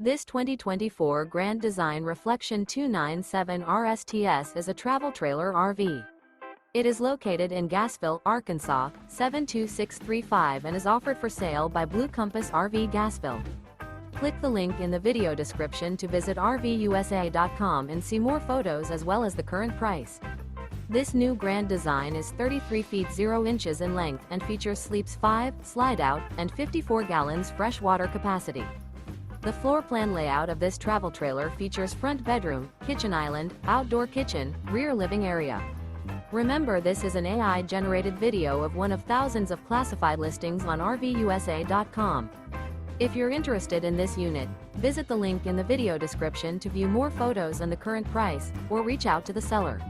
This 2024 Grand Design Reflection 297 RSTS is a travel trailer RV. It is located in Gassville, Arkansas, 72635 and is offered for sale by Blue Compass RV Gassville. Click the link in the video description to visit RVUSA.com and see more photos as well as the current price. This new Grand Design is 33 feet 0 inches in length and features sleeps 5, slide-out, and 54 gallons fresh water capacity. The floor plan layout of this travel trailer features front bedroom, kitchen island, outdoor kitchen, rear living area. Remember, this is an AI-generated video of one of thousands of classified listings on RVUSA.com. If you're interested in this unit, visit the link in the video description to view more photos and the current price, or reach out to the seller.